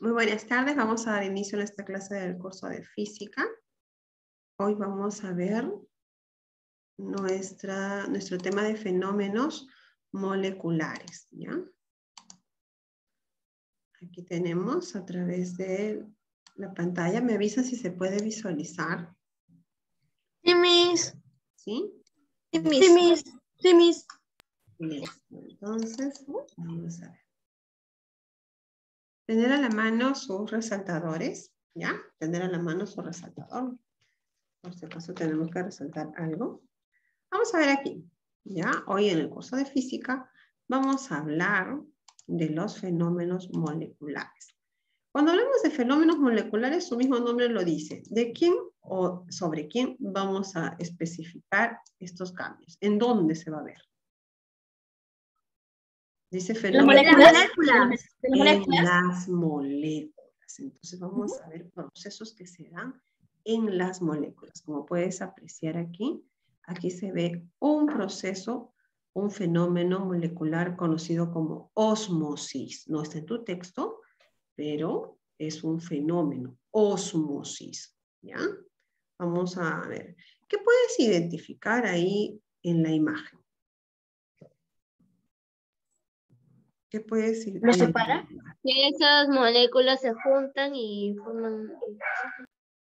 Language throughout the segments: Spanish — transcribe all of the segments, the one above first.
Muy buenas tardes, vamos a dar inicio a esta clase del curso de física. Hoy vamos a ver nuestro tema de fenómenos moleculares, ¿ya? Aquí tenemos a través de la pantalla, me avisa si se puede visualizar. Sí, Miss. ¿Sí? Sí, Miss. Sí, Miss. Listo, entonces, vamos a ver. Tener a la mano sus resaltadores, ¿ya? Tener a la mano su resaltador. Por si acaso tenemos que resaltar algo. Vamos a ver aquí, ¿ya? Hoy en el curso de física vamos a hablar de los fenómenos moleculares. Cuando hablamos de fenómenos moleculares, su mismo nombre lo dice. ¿De quién o sobre quién vamos a especificar estos cambios? ¿En dónde se va a ver? Dice fenómenos ¿Las moléculas? en las moléculas. Entonces vamos a ver procesos que se dan en las moléculas. Como puedes apreciar aquí, aquí se ve un proceso, un fenómeno molecular conocido como ósmosis. No está en tu texto, pero es un fenómeno, ósmosis, ¿ya? Vamos a ver. ¿Qué puedes identificar ahí en la imagen? ¿Qué puedes ¿Lo identificar? separa? Que esas moléculas se juntan y forman...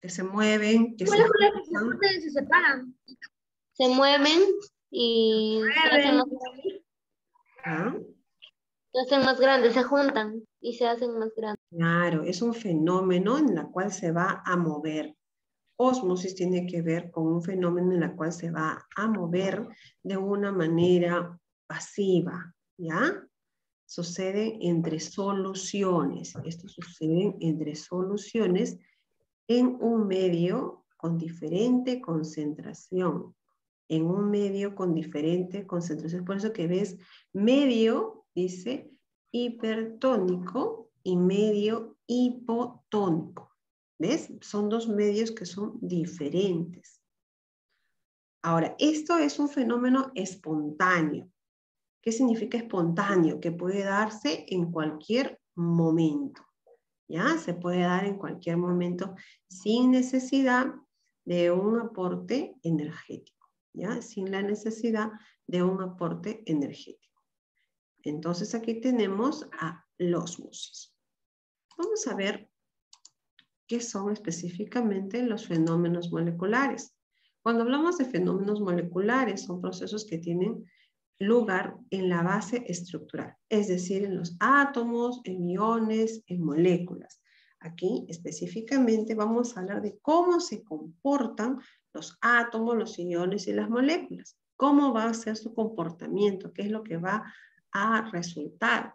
Que se mueven, que se Moléculas que se juntan. juntan y se separan. Se mueven y ¿Ah? se hacen más grandes, se juntan y se hacen más grandes. Claro, es un fenómeno en el cual se va a mover. Ósmosis tiene que ver con un fenómeno en el cual se va a mover de una manera pasiva, ¿ya? Sucede entre soluciones. Esto sucede entre soluciones en un medio con diferente concentración. En un medio con diferente concentración. Por eso que ves medio, dice, hipertónico y medio hipotónico. ¿Ves? Son dos medios que son diferentes. Ahora, esto es un fenómeno espontáneo. ¿Qué significa espontáneo? Que puede darse en cualquier momento. ¿Ya? Se puede dar en cualquier momento sin necesidad de un aporte energético, ¿ya? Sin la necesidad de un aporte energético. Entonces aquí tenemos a la ósmosis. Vamos a ver qué son específicamente los fenómenos moleculares. Cuando hablamos de fenómenos moleculares, son procesos que tienen lugar en la base estructural, es decir, en los átomos, en iones, en moléculas. Aquí específicamente vamos a hablar de cómo se comportan los átomos, los iones y las moléculas. Cómo va a ser su comportamiento, qué es lo que va a resultar,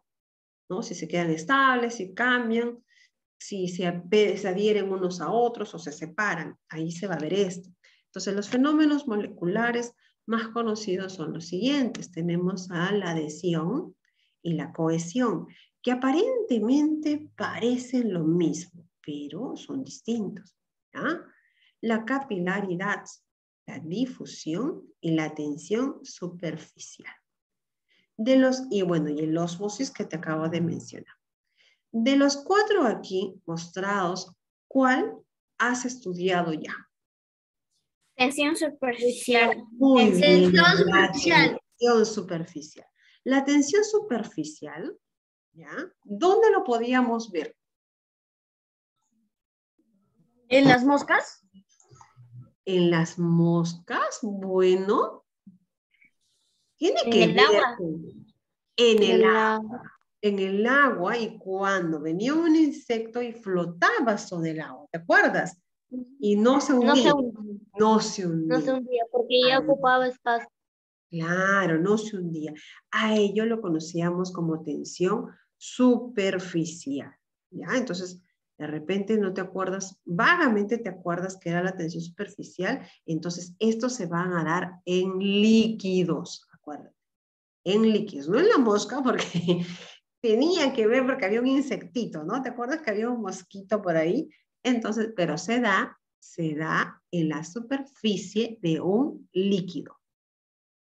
¿no? Si se quedan estables, si cambian, si se adhieren unos a otros o se separan. Ahí se va a ver esto. Entonces, los fenómenos moleculares más conocidos son los siguientes. Tenemos a la adhesión y la cohesión, que aparentemente parecen lo mismo, pero son distintos, ¿ya? La capilaridad, la difusión y la tensión superficial. Y el ósmosis que te acabo de mencionar. De los 4 aquí mostrados, ¿cuál has estudiado ya? Tensión superficial. Muy bien, Tensión la superficial. tensión superficial. La tensión superficial, ¿ya? ¿Dónde lo podíamos ver? ¿En las moscas? En las moscas, bueno, tiene En que el ver agua. en el agua. En el agua y cuando venía un insecto y flotaba sobre el agua, ¿te acuerdas? Y no se hundía. No se hundía. No se hundía porque ya ocupaba espacio. Claro, no se hundía. A ello lo conocíamos como tensión superficial, ¿ya? Entonces, de repente no te acuerdas, vagamente te acuerdas que era la tensión superficial, entonces estos se van a dar en líquidos, acuérdate, en líquidos, no en la mosca porque tenía que ver porque había un insectito, ¿no? ¿Te acuerdas que había un mosquito por ahí? Entonces, pero se da en la superficie de un líquido.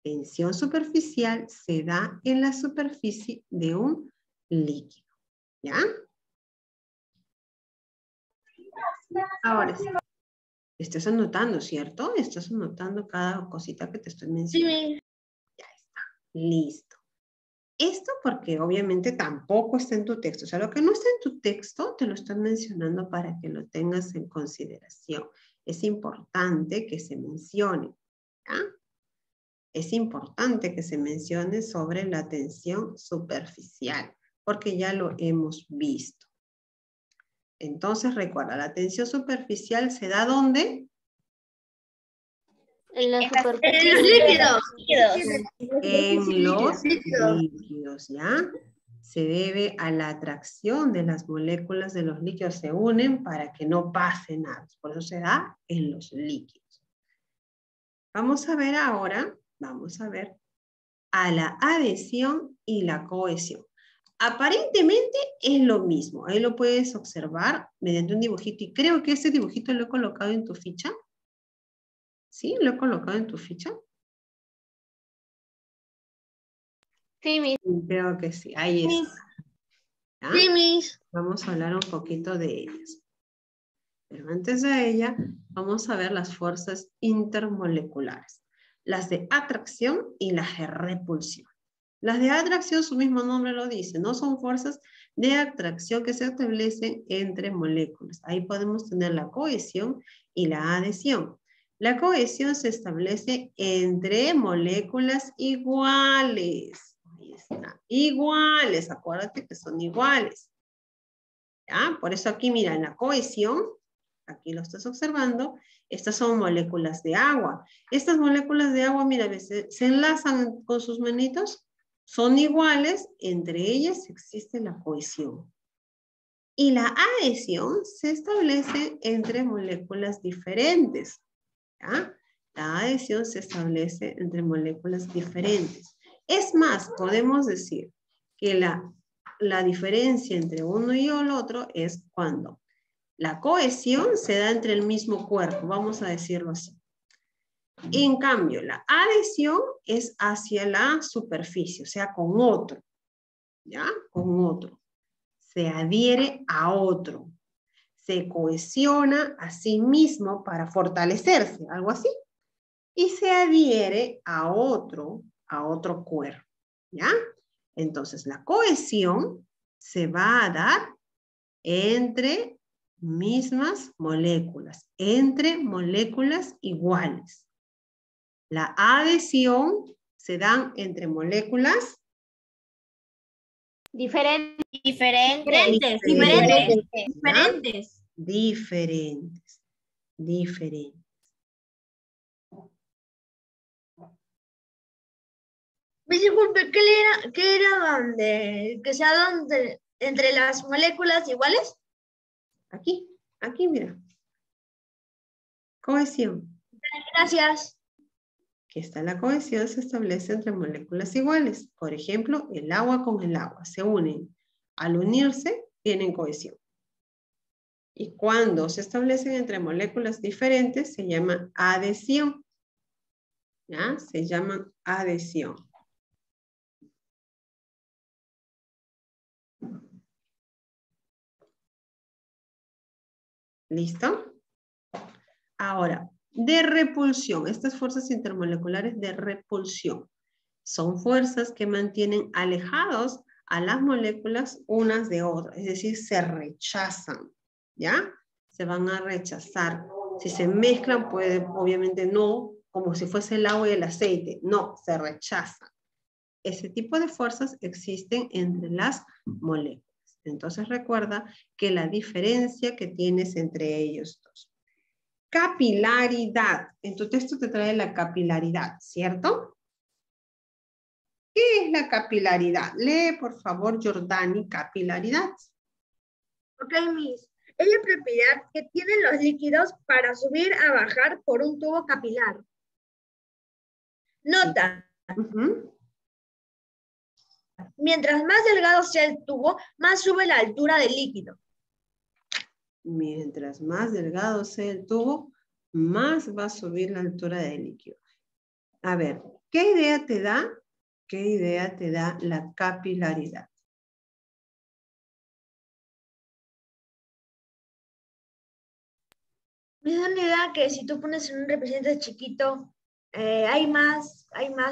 Tensión superficial se da en la superficie de un líquido, ¿ya? Ahora sí. Estás anotando, ¿cierto? Estás anotando cada cosita que te estoy mencionando. Sí. Ya está. Listo. Esto porque obviamente tampoco está en tu texto. O sea, lo que no está en tu texto te lo estoy mencionando para que lo tengas en consideración. Es importante que se mencione. ¿Ya? Es importante que se mencione sobre la tensión superficial, porque ya lo hemos visto. Entonces, recuerda, la tensión superficial se da ¿dónde? En la En superficie. los líquidos. En los Líquidos. líquidos, ¿ya? Se debe a la atracción de las moléculas de los líquidos, se unen para que no pase nada. Por eso se da en los líquidos. Vamos a ver ahora, vamos a ver a la adhesión y la cohesión. Aparentemente es lo mismo. Ahí lo puedes observar mediante un dibujito. Y creo que este dibujito lo he colocado en tu ficha. ¿Sí? ¿Lo he colocado en tu ficha? Sí, Miss. Creo que sí. Ahí está. ¿Ya? Sí, Miss. Vamos a hablar un poquito de ellas. Pero antes de ella, vamos a ver las fuerzas intermoleculares. Las de atracción y las de repulsión. Las de atracción, su mismo nombre lo dice, no son fuerzas de atracción que se establecen entre moléculas. Ahí podemos tener la cohesión y la adhesión. La cohesión se establece entre moléculas iguales. Ahí está, iguales, acuérdate que son iguales. ¿Ya? Por eso aquí, mira, en la cohesión, aquí lo estás observando, estas son moléculas de agua. Estas moléculas de agua, mira, se enlazan con sus manitos, son iguales, entre ellas existe la cohesión. Y la adhesión se establece entre moléculas diferentes. ¿Ya? La adhesión se establece entre moléculas diferentes. Es más, podemos decir que la diferencia entre uno y el otro es cuando la cohesión se da entre el mismo cuerpo, vamos a decirlo así. En cambio, la adhesión es hacia la superficie, o sea, con otro, ¿ya? Con otro. Se adhiere a otro. Se cohesiona a sí mismo para fortalecerse, algo así. Y se adhiere a otro cuerpo, ¿ya? Entonces, la cohesión se va a dar entre mismas moléculas, entre moléculas iguales. La adhesión se dan entre moléculas Diferente. Diferentes. diferentes. Me disculpe, ¿qué era donde, que sea donde, entre las moléculas iguales? Aquí mira. Cohesión. Gracias. Aquí está la cohesión, se establece entre moléculas iguales. Por ejemplo, el agua con el agua se unen. Al unirse, tienen cohesión. Y cuando se establecen entre moléculas diferentes, se llama adhesión. ¿Ya? Se llama adhesión. ¿Listo? Ahora, de repulsión. Estas fuerzas intermoleculares de repulsión son fuerzas que mantienen alejados a las moléculas unas de otras. Es decir, se rechazan. ¿Ya? Se van a rechazar. Si se mezclan, puede, obviamente no, como si fuese el agua y el aceite. No, se rechazan. Ese tipo de fuerzas existen entre las moléculas. Entonces recuerda que la diferencia que tienes entre ellos dos. Capilaridad. En tu texto te trae la capilaridad, ¿cierto? ¿Qué es la capilaridad? Lee, por favor, Jordani, capilaridad. Ok, Miss. Es la propiedad que tienen los líquidos para subir a bajar por un tubo capilar. Nota. Mientras más delgado sea el tubo, más sube la altura del líquido. Mientras más delgado sea el tubo, más va a subir la altura del líquido. A ver, ¿qué idea te da? ¿Qué idea te da la capilaridad? Me da una idea que si tú pones en un recipiente chiquito, hay más,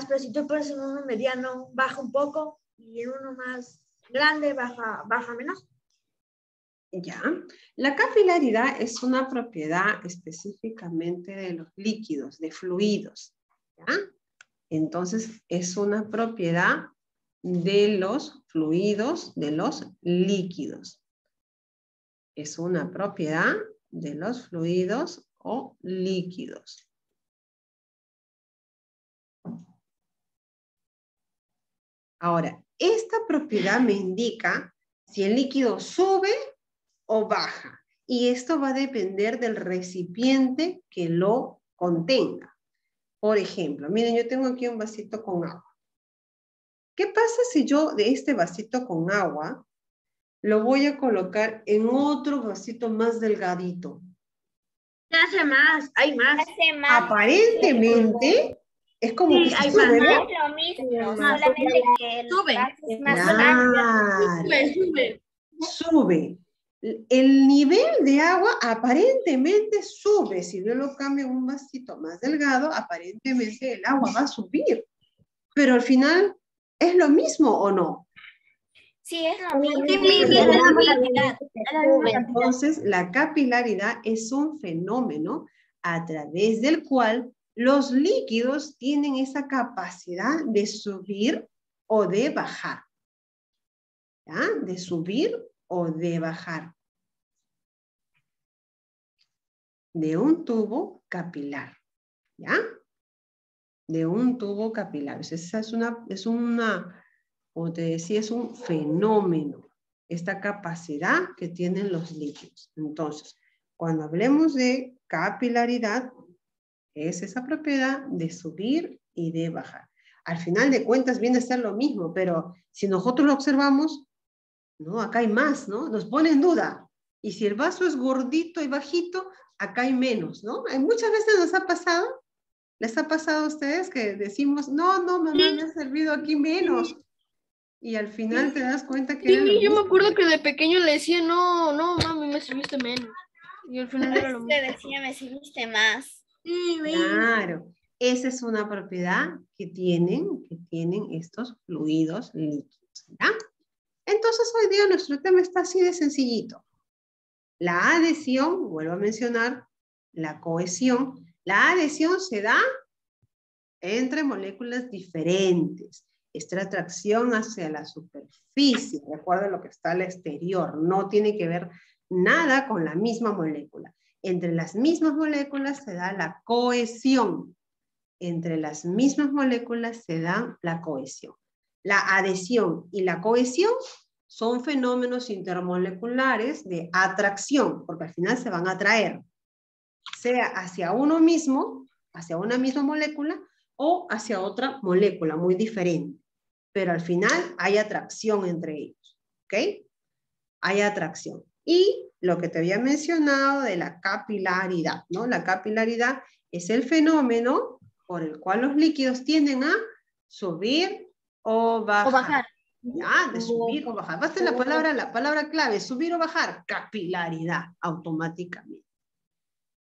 pero si tú pones en uno mediano, baja un poco, y en uno más grande, baja menos. Ya. La capilaridad es una propiedad específicamente de los líquidos, de fluidos. ¿Ya? Entonces, es una propiedad de los fluidos, de los líquidos. Es una propiedad de los fluidos o líquidos. Ahora, esta propiedad me indica si el líquido sube o baja. Y esto va a depender del recipiente que lo contenga. Por ejemplo, miren, yo tengo aquí un vasito con agua. ¿Qué pasa si yo de este vasito con agua lo voy a colocar en otro vasito más delgadito? ¿Qué hace más? Hay más. Hace más. Aparentemente, es como que hay se sube, ¿no? Es lo mismo, solamente que el Sube. gas es más grande. Claro. Sube. El nivel de agua aparentemente sube. Si yo lo cambio en un vasito más delgado, aparentemente el agua va a subir. Pero al final, ¿es lo mismo o no? Sí, es lo mismo. Entonces, la capilaridad es un fenómeno a través del cual los líquidos tienen esa capacidad de subir o de bajar. ¿Ya? De subir o de bajar. De un tubo capilar. ¿Ya? De un tubo capilar. Esa es una, como te decía, es un fenómeno. Esta capacidad que tienen los líquidos. Entonces, cuando hablemos de capilaridad, es esa propiedad de subir y de bajar. Al final de cuentas viene a ser lo mismo, pero si nosotros lo observamos, no, acá hay más, ¿no? Nos pone en duda. Y si el vaso es gordito y bajito, acá hay menos, ¿no? Muchas veces nos ha pasado, ¿les ha pasado a ustedes que decimos, no, mamá, me ha servido aquí menos? Y al final te das cuenta que era lo yo mismo. me acuerdo que de pequeño le decía, no, mami, me serviste menos. Y al final era lo mismo. Te decía, me serviste más. Claro, esa es una propiedad que tienen estos fluidos líquidos, ¿ya? Entonces hoy día nuestro tema está así de sencillito. La adhesión, vuelvo a mencionar, la cohesión. La adhesión se da entre moléculas diferentes. Esta atracción hacia la superficie, recuerda lo que está al exterior, no tiene que ver nada con la misma molécula. Entre las mismas moléculas se da la cohesión. Entre las mismas moléculas se da la cohesión. La adhesión y la cohesión son fenómenos intermoleculares de atracción, porque al final se van a atraer, sea hacia uno mismo, hacia una misma molécula, o hacia otra molécula muy diferente. Pero al final hay atracción entre ellos, ¿ok? Hay atracción. Y lo que te había mencionado de la capilaridad, ¿no? La capilaridad es el fenómeno por el cual los líquidos tienden a subir o bajar. ¿Ya? De subir o bajar. Basta la palabra clave, subir o bajar, capilaridad, automáticamente.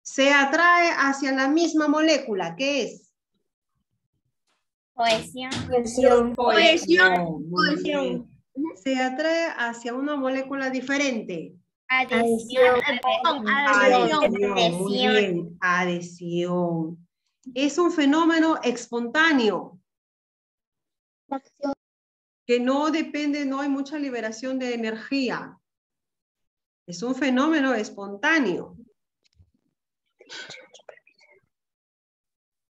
Se atrae hacia la misma molécula, ¿qué es? Cohesión. Cohesión. Se atrae hacia una molécula diferente. Adhesión. Muy bien, adhesión. Es un fenómeno espontáneo. Que no depende, no hay mucha liberación de energía. Es un fenómeno espontáneo.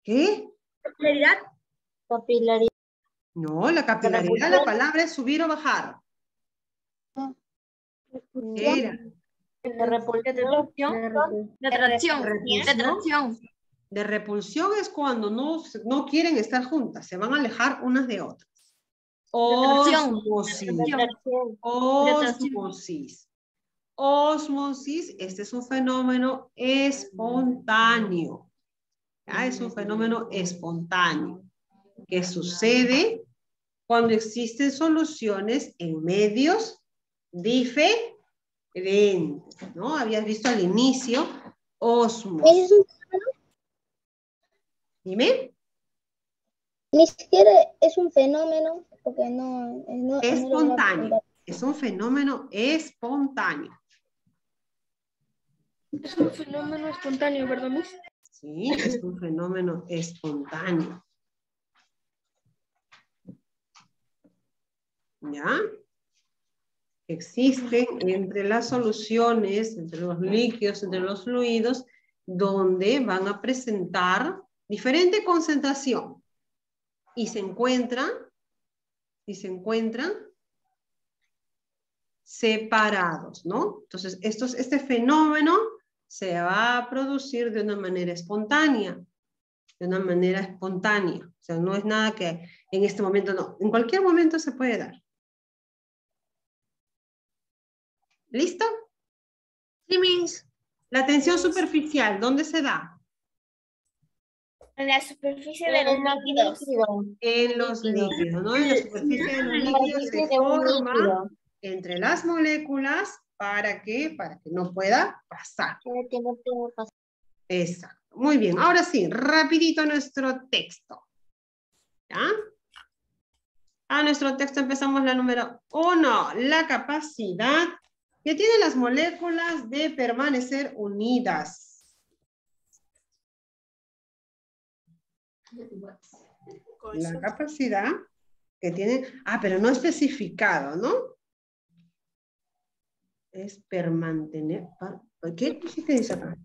¿Qué? Capilaridad. No, la capilaridad, la palabra es subir o bajar. ¿Qué era? De repulsión es cuando no quieren estar juntas, se van a alejar unas de otras. Ósmosis, este es un fenómeno espontáneo. ¿Ya? Es un fenómeno espontáneo que sucede cuando existen soluciones en medios diferentes, ¿no? Habías visto al inicio Osmos. Es un- Dime. Ni siquiera es un fenómeno, porque no lo voy a Espontáneo. preguntar. Es un fenómeno espontáneo. Es un fenómeno espontáneo, ¿verdad, Miss? Sí, es un fenómeno espontáneo. ¿Ya? Existen entre las soluciones, entre los líquidos, entre los fluidos, donde van a presentar diferente concentración y se encuentran separados, ¿no? Entonces, este fenómeno se va a producir de una manera espontánea, O sea, no es nada que en este momento no. En cualquier momento se puede dar. ¿Listo? Sí, Miss. La tensión superficial, ¿dónde se da? En la superficie de los líquidos. En los líquidos, ¿no? En la superficie de los líquidos se forma entre las moléculas, ¿para qué? Para que no pueda pasar. Exacto. Muy bien. Ahora sí, rapidito nuestro texto. ¿Ya? A nuestro texto empezamos la número 1. La capacidad que tienen las moléculas de permanecer unidas. La capacidad que tienen... pero no especificado, ¿no? Es permantener... ¿Qué dice acá?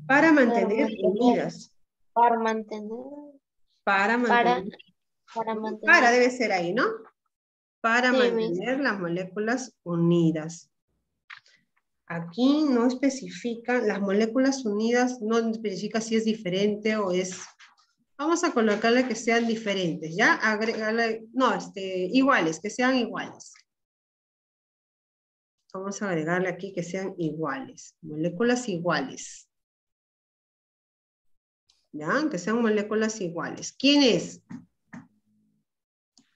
Para mantener unidas. Para mantener. Para mantener. Para mantener. Para debe ser ahí, ¿no? Para Sí, mantener las moléculas unidas. Aquí no especifica, las moléculas unidas no especifica si es diferente o es... Vamos a colocarle que sean diferentes, ¿ya? Agregarle, no, iguales, que sean iguales. Vamos a agregarle aquí que sean iguales, moléculas iguales. ¿Ya? Que sean moléculas iguales. ¿Quién es?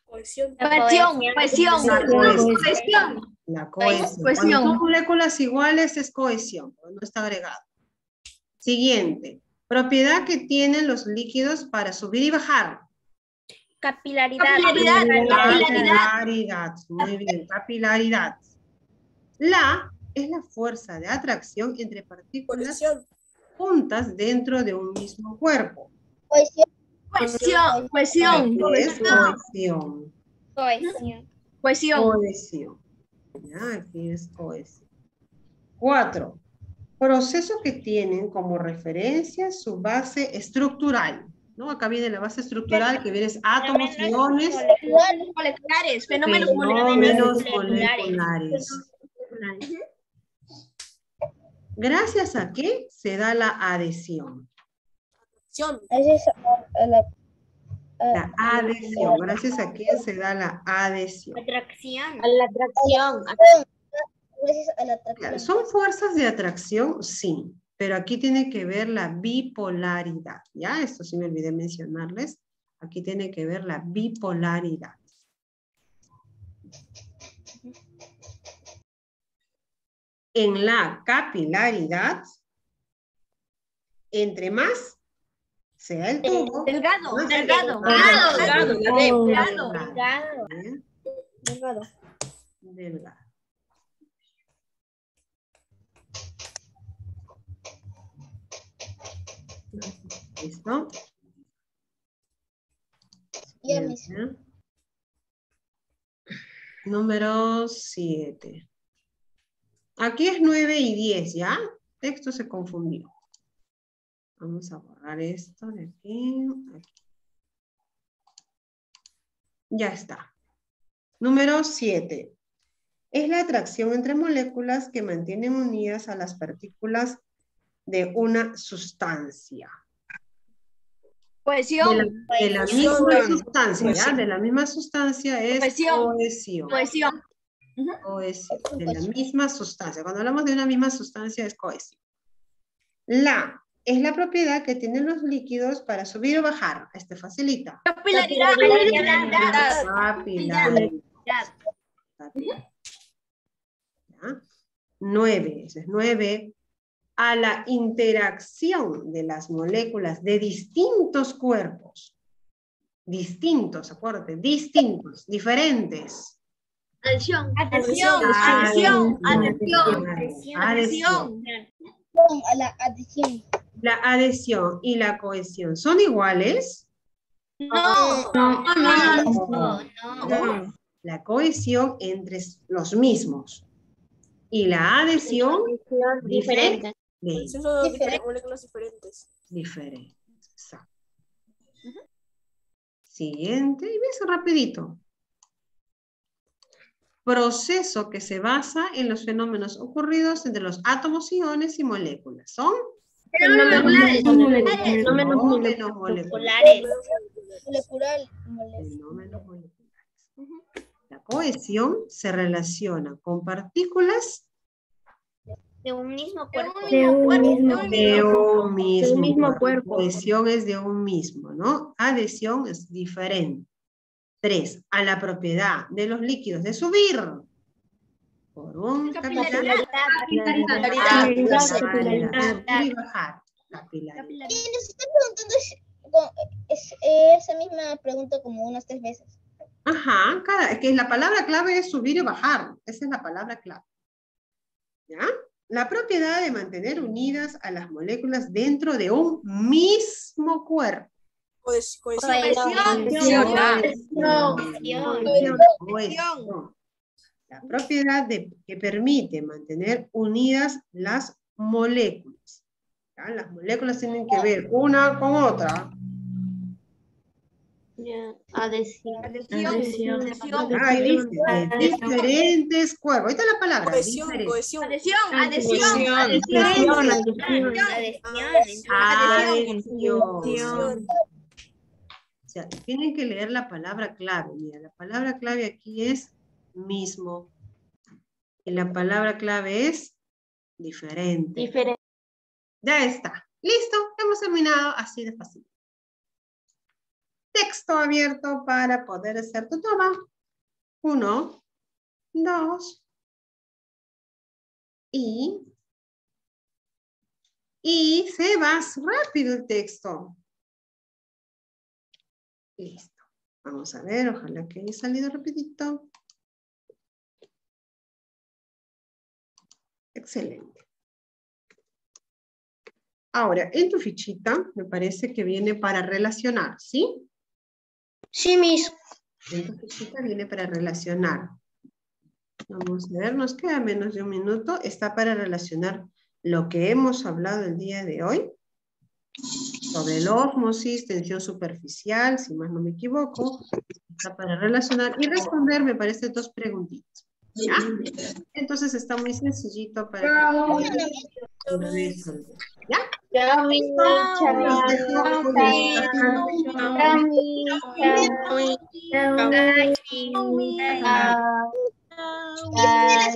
Cohesión. Cohesión. La cohesión. La cohesión. Cohesión. Cuando son moléculas iguales es cohesión, pero no está agregado. Siguiente. Propiedad que tienen los líquidos para subir y bajar. Capilaridad. Capilaridad. Muy bien, capilaridad. La es la fuerza de atracción entre partículas juntas dentro de un mismo cuerpo. Cohesión. Cohesión. Es cohesión. Cohesión. Ya, aquí es cohesión. 4. Procesos que tienen como referencia su base estructural. ¿No? Acá viene la base estructural, que viene átomos, iones, Moleculares. fenómenos moleculares. ¿Gracias a qué se da la adhesión? Esa es La adhesión. ¿Gracias a qué se da la adhesión? Atracción. A la atracción. gracias a la atracción. ¿Son fuerzas de atracción? Sí, pero aquí tiene que ver la bipolaridad, ¿ya? Esto sí me olvidé mencionarles. Aquí tiene que ver la bipolaridad. En la capilaridad, entre más sea el tubo, Delgado. más Delgado. Bien, delgado. ¿Listo? Ya, Bien, mis. bien. Número 7. Aquí es 9 y 10, ¿ya? Texto se confundió. Vamos a borrar esto de aquí. Ya está. Número 7. Es la atracción entre moléculas que mantienen unidas a las partículas de una sustancia. Cohesión. De la misma sustancia, ¿ya? De la misma sustancia es cohesión. Cohesión. Cohesión. De la misma sustancia. Cuando hablamos de una misma sustancia es cohesión. La es la propiedad que tienen los líquidos para subir o bajar. Este facilita. Capilaridad. Capilaridad. 9. Ese es 9. a la interacción de las moléculas de distintos cuerpos. Distintos, acuérdate, distintos, diferentes. Adhesión. Adhesión. Adhesión. Adhesión. A la adición. La adhesión y la cohesión, ¿son iguales? No. No. La cohesión entre los mismos. Y la adhesión Diferente. Moléculas diferentes. diferentes. Exacto. Siguiente, y ves rapidito. Proceso que se basa en los fenómenos ocurridos entre los átomos, iones y moléculas. ¿Son? Fenómenos Fenómenos moleculares. Molecular. Fenómenos moleculares. La cohesión se relaciona con partículas De un mismo cuerpo. de un mismo cuerpo. Cohesión es de un mismo, ¿no? Adhesión es diferente. 3. A la propiedad de los líquidos de subir por un capilaridad. Y bajar. Capilaridad. Y nos está preguntando esa misma pregunta como unas 3 veces. Ajá, que la palabra clave es subir y bajar. Esa es la palabra clave. ¿Ya? La propiedad de mantener unidas a las moléculas dentro de un mismo cuerpo. Cohesión. Cohesión. La propiedad que permite mantener unidas las moléculas. ¿Ya? Las moléculas tienen que ver una con otra. Adhesión. Ahí dice, de diferentes cuerpos. Ahí está la palabra. Diferente. Adhesión. O sea, tienen que leer la palabra clave. Mira, la palabra clave aquí es mismo. Y la palabra clave es diferente. Ya está. Listo. Hemos terminado así de fácil. Texto abierto para poder hacer tu toma. 1, 2. Y se va rápido el texto. Listo. Vamos a ver, ojalá que haya salido rapidito. Excelente. Ahora, en tu fichita, me parece que viene para relacionar, ¿sí? Sí, Miss. En tu fichita viene para relacionar. Vamos a ver, nos queda menos de un minuto. Está para relacionar lo que hemos hablado el día de hoy. Sobre el ósmosis, tensión superficial, si más no me equivoco. Está para relacionar y responder, me parece, 2 preguntitas. ¿Ya? Entonces está muy sencillito para que resolver. ¿Ya? Chao, Miss. Los dejo con esta Chao, Miss. Chao. Chao.